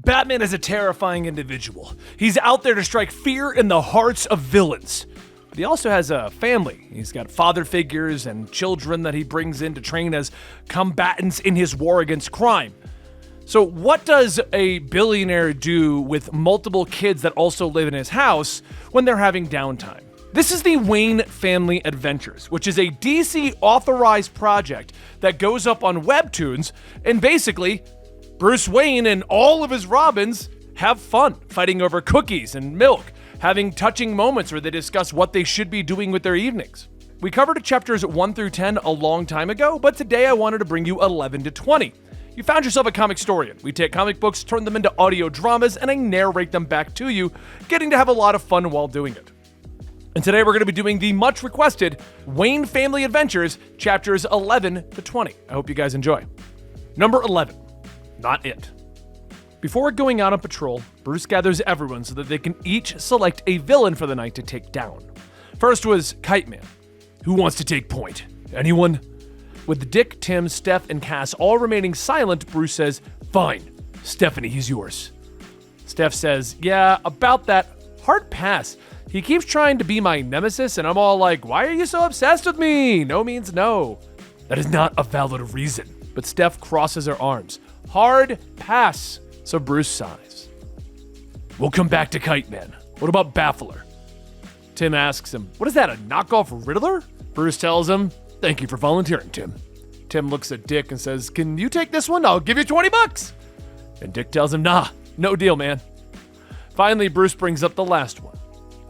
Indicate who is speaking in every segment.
Speaker 1: Batman is a terrifying individual. He's out there to strike fear in the hearts of villains. But he also has a family. He's got father figures and children that he brings in to train as combatants in his war against crime. So what does a billionaire do with multiple kids that also live in his house when they're having downtime? This is the Wayne Family Adventures, which is a DC authorized project that goes up on Webtoons, and basically, Bruce Wayne and all of his Robins have fun fighting over cookies and milk, having touching moments where they discuss what they should be doing with their evenings. We covered chapters 1 through 10 a long time ago, but today I wanted to bring you 11 to 20. You found yourself a Comicstorian. We take comic books, turn them into audio dramas, and I narrate them back to you, getting to have a lot of fun while doing it. And today we're going to be doing the much requested Wayne Family Adventures, chapters 11 to 20. I hope you guys enjoy. Number 11, Not It. Before going out on patrol, Bruce gathers everyone so that they can each select a villain for the night to take down. First was Kite Man. Who wants to take point? Anyone? With Dick, Tim, Steph, and Cass all remaining silent, Bruce says, "Fine, Stephanie, he's yours." Steph says, "Yeah, about that. Hard pass. He keeps trying to be my nemesis, and I'm all like, why are you so obsessed with me? No means no." That is not a valid reason. But Steph crosses her arms. Hard pass. So Bruce sighs. "We'll come back to Kite Man. What about Baffler?" Tim asks him, "What is that, a knockoff Riddler?" Bruce tells him, "Thank you for volunteering, Tim." Tim looks at Dick and says, "Can you take this one? I'll give you $20. And Dick tells him, "Nah, no deal, man." Finally, Bruce brings up the last one.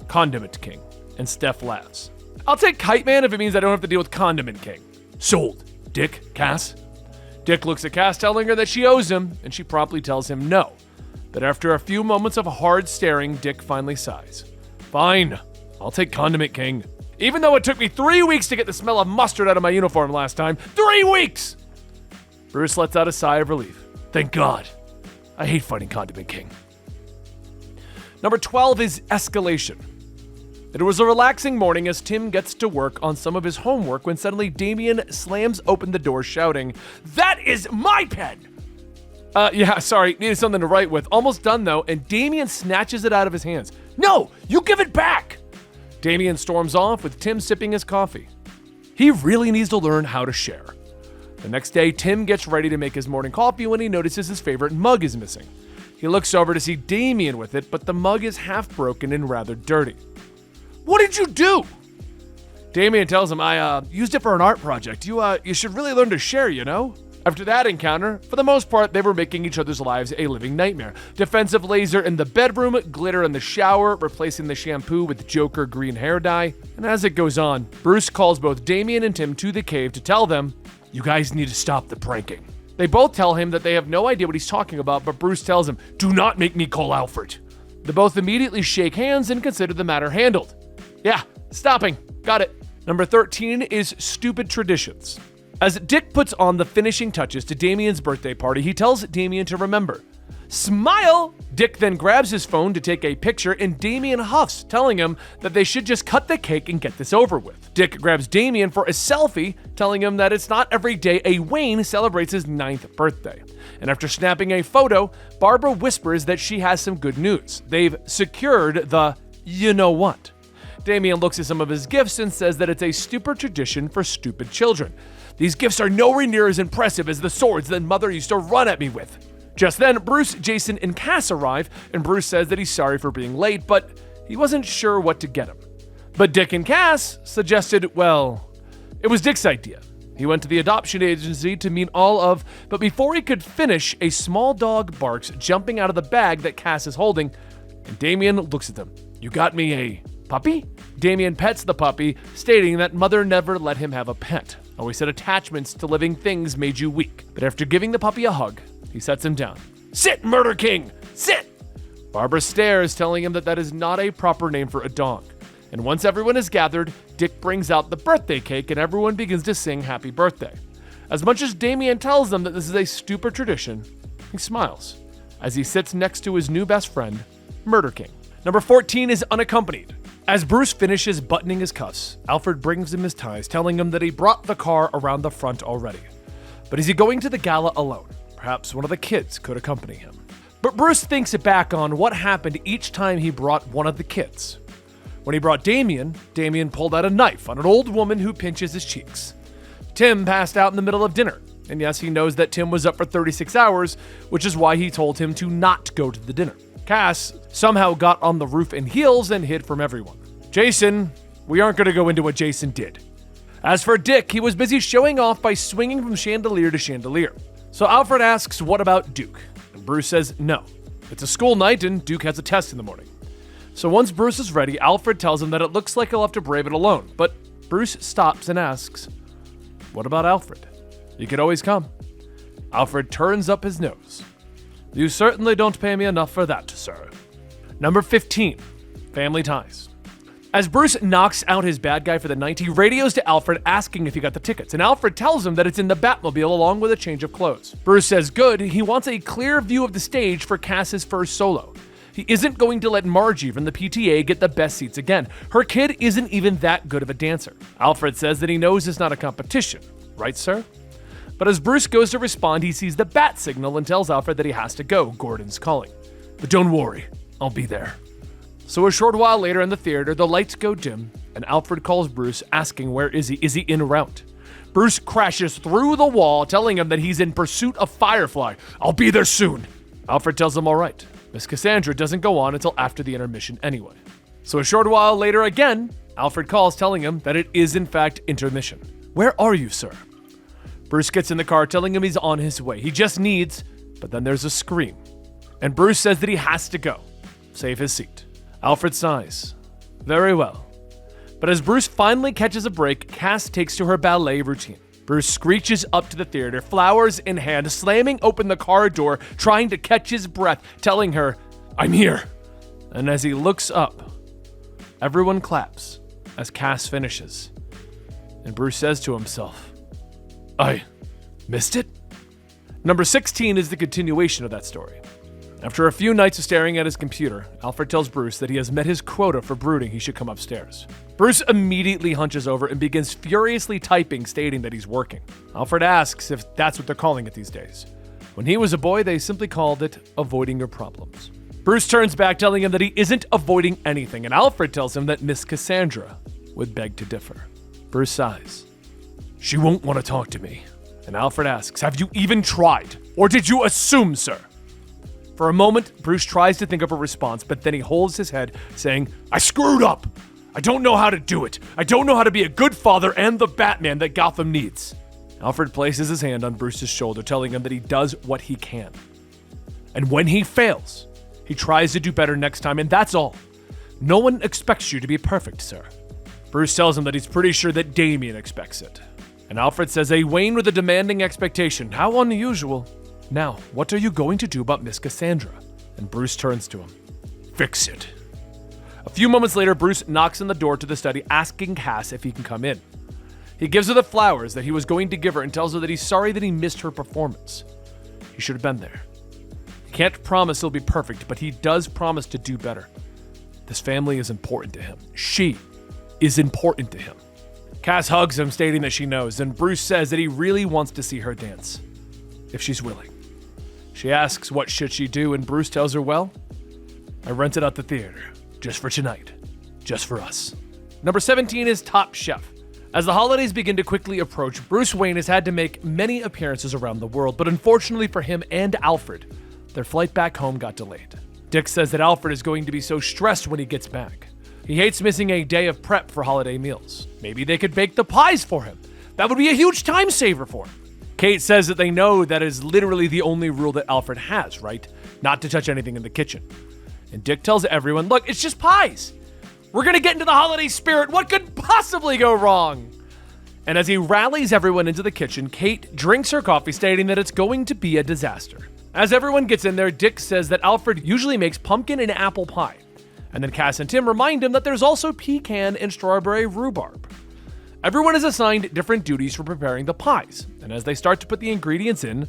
Speaker 1: Condiment King, and Steph laughs. "I'll take Kite Man if it means I don't have to deal with Condiment King." "Sold. Dick, Cass?" Dick looks at Cass, telling her that she owes him, and she promptly tells him no. But after a few moments of hard staring, Dick finally sighs. "Fine, I'll take Condiment King. Even though it took me 3 weeks to get the smell of mustard out of my uniform last time. 3 weeks!" Bruce lets out a sigh of relief. Thank God. I hate fighting Condiment King. Number 12 is Escalation. It was a relaxing morning as Tim gets to work on some of his homework when suddenly Damian slams open the door shouting, "That is my pen!" Yeah, sorry, needed something to write with. Almost done though, and Damian snatches it out of his hands. "No, you give it back!" Damian storms off with Tim sipping his coffee. He really needs to learn how to share. The next day, Tim gets ready to make his morning coffee when he notices his favorite mug is missing. He looks over to see Damian with it, but the mug is half broken and rather dirty. "What did you do?" Damian tells him, I used it for an art project. You should really learn to share, you know? After that encounter, for the most part, they were making each other's lives a living nightmare. Defensive laser in the bedroom, glitter in the shower, replacing the shampoo with Joker green hair dye. And as it goes on, Bruce calls both Damian and Tim to the cave to tell them, "You guys need to stop the pranking." They both tell him that they have no idea what he's talking about, but Bruce tells him, "Do not make me call Alfred." They both immediately shake hands and consider the matter handled. Yeah, stopping. Got it. Number 13 is Stupid Traditions. As Dick puts on the finishing touches to Damian's birthday party, he tells Damian to remember. Smile! Dick then grabs his phone to take a picture, and Damian huffs, telling him that they should just cut the cake and get this over with. Dick grabs Damian for a selfie, telling him that it's not every day a Wayne celebrates his 9th birthday. And after snapping a photo, Barbara whispers that she has some good news. They've secured the you-know-what. Damian looks at some of his gifts and says that it's a stupid tradition for stupid children. These gifts are nowhere near as impressive as the swords that Mother used to run at me with. Just then, Bruce, Jason, and Cass arrive, and Bruce says that he's sorry for being late, but he wasn't sure what to get him. But Dick and Cass suggested, well, it was Dick's idea. He went to the adoption agency to meet all of, but before he could finish, a small dog barks, jumping out of the bag that Cass is holding, and Damian looks at them. "You got me a puppy?" Damian pets the puppy, stating that Mother never let him have a pet. Always said attachments to living things made you weak. But after giving the puppy a hug, he sets him down. "Sit, Murder King! Sit!" Barbara stares, telling him that that is not a proper name for a dog. And once everyone is gathered, Dick brings out the birthday cake and everyone begins to sing happy birthday. As much as Damian tells them that this is a stupid tradition, he smiles as he sits next to his new best friend, Murder King. Number 14 is Unaccompanied. As Bruce finishes buttoning his cuffs, Alfred brings him his ties, telling him that he brought the car around the front already. But is he going to the gala alone? Perhaps one of the kids could accompany him. But Bruce thinks back on what happened each time he brought one of the kids. When he brought Damian, Damian pulled out a knife on an old woman who pinches his cheeks. Tim passed out in the middle of dinner, and yes, he knows that Tim was up for 36 hours, which is why he told him to not go to the dinner. Cass somehow got on the roof in heels and hid from everyone. Jason, we aren't going to go into what Jason did. As for Dick, he was busy showing off by swinging from chandelier to chandelier. So Alfred asks, what about Duke? And Bruce says no. It's a school night and Duke has a test in the morning. So once Bruce is ready, Alfred tells him that it looks like he'll have to brave it alone. But Bruce stops and asks, what about Alfred? He could always come. Alfred turns up his nose. You certainly don't pay me enough for that, sir. Number 15, family ties. As Bruce knocks out his bad guy for the night, he radios to Alfred asking if he got the tickets, and Alfred tells him that it's in the Batmobile along with a change of clothes. Bruce says good, he wants a clear view of the stage for Cass's first solo. He isn't going to let Margie from the PTA get the best seats again. Her kid isn't even that good of a dancer. Alfred says that he knows it's not a competition. Right, sir? But as Bruce goes to respond, he sees the bat signal and tells Alfred that he has to go. Gordon's calling. But don't worry, I'll be there. So a short while later in the theater, the lights go dim, and Alfred calls Bruce asking where is he? Is he en route? Bruce crashes through the wall, telling him that he's in pursuit of Firefly. I'll be there soon. Alfred tells him all right. Miss Cassandra doesn't go on until after the intermission anyway. So a short while later again, Alfred calls telling him that it is in fact intermission. Where are you, sir? Bruce gets in the car telling him he's on his way. He just needs, but then there's a scream. And Bruce says that he has to go. Save his seat. Alfred sighs. Very well. But as Bruce finally catches a break, Cass takes to her ballet routine. Bruce screeches up to the theater, flowers in hand, slamming open the car door, trying to catch his breath, telling her, I'm here. And as he looks up, everyone claps as Cass finishes. And Bruce says to himself, I missed it? Number 16 is the continuation of that story. After a few nights of staring at his computer, Alfred tells Bruce that he has met his quota for brooding. He should come upstairs. Bruce immediately hunches over and begins furiously typing, stating that he's working. Alfred asks if that's what they're calling it these days. When he was a boy, they simply called it avoiding your problems. Bruce turns back, telling him that he isn't avoiding anything, and Alfred tells him that Miss Cassandra would beg to differ. Bruce sighs. She won't want to talk to me. And Alfred asks, have you even tried? Or did you assume, sir? For a moment, Bruce tries to think of a response, but then he holds his head, saying, I screwed up. I don't know how to do it. I don't know how to be a good father and the Batman that Gotham needs. Alfred places his hand on Bruce's shoulder, telling him that he does what he can. And when he fails, he tries to do better next time, and that's all. No one expects you to be perfect, sir. Bruce tells him that he's pretty sure that Damian expects it. And Alfred says, a Wayne with a demanding expectation. How unusual. Now, what are you going to do about Miss Cassandra? And Bruce turns to him. Fix it. A few moments later, Bruce knocks on the door to the study, asking Cass if he can come in. He gives her the flowers that he was going to give her and tells her that he's sorry that he missed her performance. He should have been there. He can't promise he'll be perfect, but he does promise to do better. This family is important to him. She is important to him. Cass hugs him, stating that she knows, and Bruce says that he really wants to see her dance, if she's willing. She asks what should she do, and Bruce tells her, well, I rented out the theater, just for tonight, just for us. Number 17 is Top Chef. As the holidays begin to quickly approach, Bruce Wayne has had to make many appearances around the world, but unfortunately for him and Alfred, their flight back home got delayed. Dick says that Alfred is going to be so stressed when he gets back. He hates missing a day of prep for holiday meals. Maybe they could bake the pies for him. That would be a huge time saver for him. Kate says that they know that is literally the only rule that Alfred has, right? Not to touch anything in the kitchen. And Dick tells everyone, look, it's just pies. We're going to get into the holiday spirit. What could possibly go wrong? And as he rallies everyone into the kitchen, Kate drinks her coffee, stating that it's going to be a disaster. As everyone gets in there, Dick says that Alfred usually makes pumpkin and apple pie. And then Cass and Tim remind him that there's also pecan and strawberry rhubarb. Everyone is assigned different duties for preparing the pies, and as they start to put the ingredients in,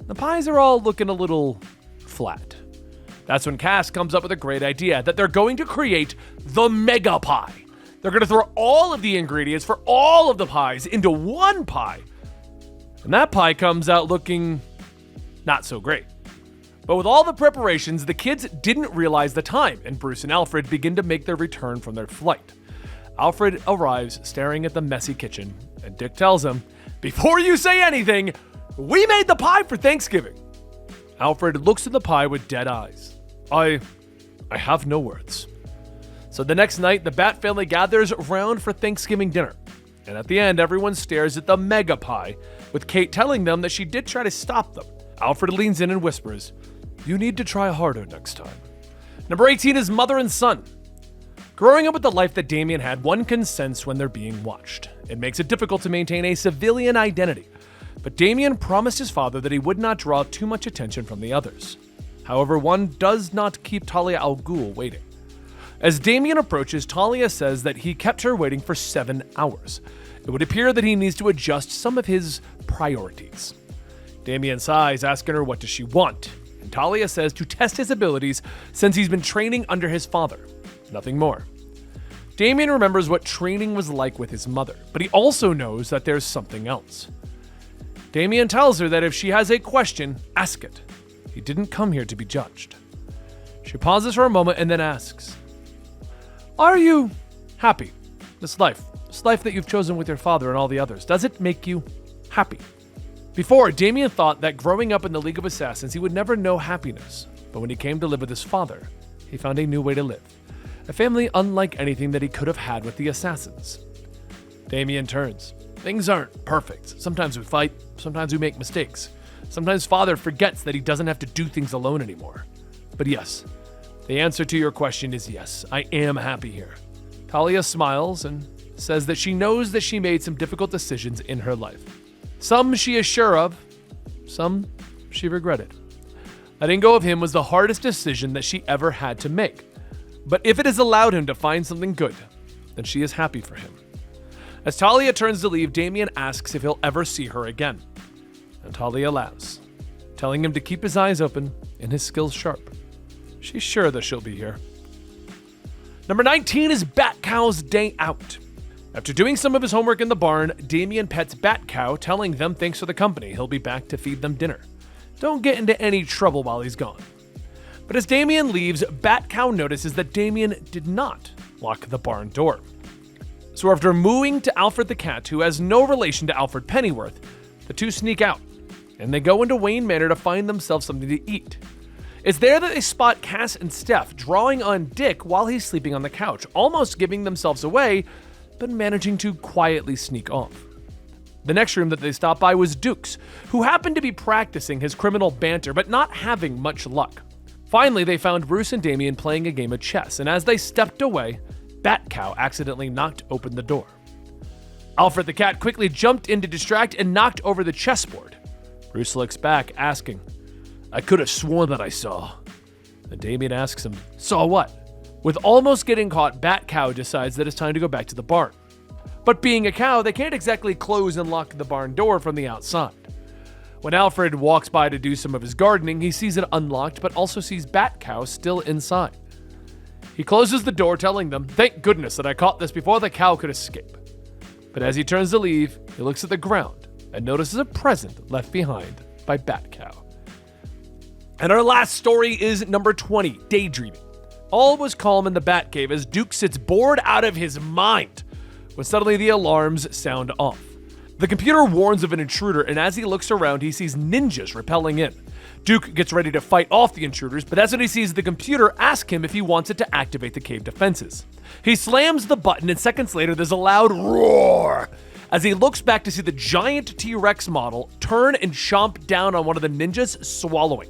Speaker 1: the pies are all looking a little flat. That's when Cass comes up with a great idea, that they're going to create the mega pie. They're going to throw all of the ingredients for all of the pies into one pie. And that pie comes out looking not so great. But with all the preparations, the kids didn't realize the time, and Bruce and Alfred begin to make their return from their flight. Alfred arrives staring at the messy kitchen, and Dick tells him, "Before you say anything, we made the pie for Thanksgiving." Alfred looks at the pie with dead eyes. I have no words. So the next night, the Bat family gathers around for Thanksgiving dinner. And at the end, everyone stares at the mega pie, with Kate telling them that she did try to stop them. Alfred leans in and whispers, "You need to try harder next time." Number 18 is Mother and Son. Growing up with the life that Damian had, one can sense when they're being watched. It makes it difficult to maintain a civilian identity. But Damian promised his father that he would not draw too much attention from the others. However, one does not keep Talia al Ghul waiting. As Damian approaches, Talia says that he kept her waiting for 7 hours. It would appear that he needs to adjust some of his priorities. Damian sighs, asking her what does she want, and Talia says to test his abilities since he's been training under his father. Nothing more. Damian remembers what training was like with his mother, but he also knows that there's something else. Damian tells her that if she has a question, ask it. He didn't come here to be judged. She pauses for a moment and then asks, "Are you happy? This life that you've chosen with your father and all the others, does it make you happy?" Before, Damian thought that growing up in the League of Assassins, he would never know happiness. But when he came to live with his father, he found a new way to live. A family unlike anything that he could have had with the Assassins. Damian turns. Things aren't perfect. Sometimes we fight, sometimes we make mistakes. Sometimes father forgets that he doesn't have to do things alone anymore. But yes, the answer to your question is yes, I am happy here. Talia smiles and says that she knows that she made some difficult decisions in her life. Some she is sure of, some she regretted. Letting go of him was the hardest decision that she ever had to make. But if it has allowed him to find something good, then she is happy for him. As Talia turns to leave, Damian asks if he'll ever see her again. And Talia laughs, telling him to keep his eyes open and his skills sharp. She's sure that she'll be here. Number 19 is Bat Cow's Day Out. After doing some of his homework in the barn, Damian pets Bat Cow, telling them thanks for the company, he'll be back to feed them dinner. Don't get into any trouble while he's gone. But as Damian leaves, Bat Cow notices that Damian did not lock the barn door. So after mooing to Alfred the cat, who has no relation to Alfred Pennyworth, the two sneak out, and they go into Wayne Manor to find themselves something to eat. It's there that they spot Cass and Steph drawing on Dick while he's sleeping on the couch, almost giving themselves away, but managing to quietly sneak off. The next room that they stopped by was Duke's, who happened to be practicing his criminal banter, but not having much luck. Finally, they found Bruce and Damian playing a game of chess, and as they stepped away, Bat Cow accidentally knocked open the door. Alfred the cat quickly jumped in to distract and knocked over the chessboard. Bruce looks back, asking, "I could have sworn that I saw." And Damian asks him, "Saw what?" With almost getting caught, Bat Cow decides that it's time to go back to the barn. But being a cow, they can't exactly close and lock the barn door from the outside. When Alfred walks by to do some of his gardening, he sees it unlocked, but also sees Bat Cow still inside. He closes the door, telling them, "Thank goodness that I caught this before the cow could escape." But as he turns to leave, he looks at the ground and notices a present left behind by Bat Cow. And our last story is number 20, Daydreaming. All was calm in the Batcave as Duke sits bored out of his mind when suddenly the alarms sound off. The computer warns of an intruder, and as he looks around, he sees ninjas repelling in. Duke gets ready to fight off the intruders, but that's when he sees the computer ask him if he wants it to activate the cave defenses. He slams the button, and seconds later, there's a loud roar as he looks back to see the giant T-Rex model turn and chomp down on one of the ninjas, swallowing.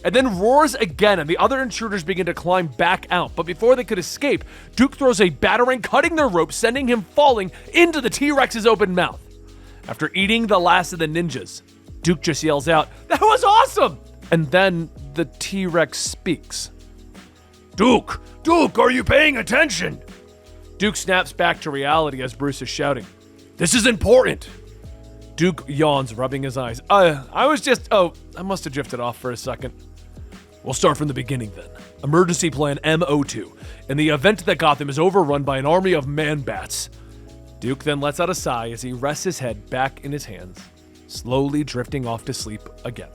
Speaker 1: And then roars again, and the other intruders begin to climb back out. But before they could escape, Duke throws a batarang, cutting their rope, sending him falling into the T-Rex's open mouth. After eating the last of the ninjas, Duke just yells out, "That was awesome!" And then the T-Rex speaks. Duke, are you paying attention?" Duke snaps back to reality as Bruce is shouting, "This is important." Duke yawns, rubbing his eyes. I must have drifted off for a second. We'll start from the beginning then. Emergency Plan MO2. In the event that Gotham is overrun by an army of man-bats. Duke then lets out a sigh as he rests his head back in his hands, slowly drifting off to sleep again.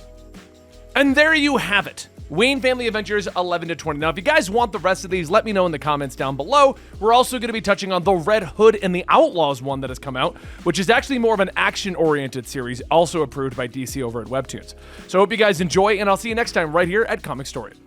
Speaker 1: And there you have it. Wayne Family Adventures 11 to 20. Now, if you guys want the rest of these, let me know in the comments down below. We're also going to be touching on the Red Hood and the Outlaws one that has come out, which is actually more of an action-oriented series, also approved by DC over at Webtoons. So I hope you guys enjoy, and I'll see you next time right here at Comicstorian.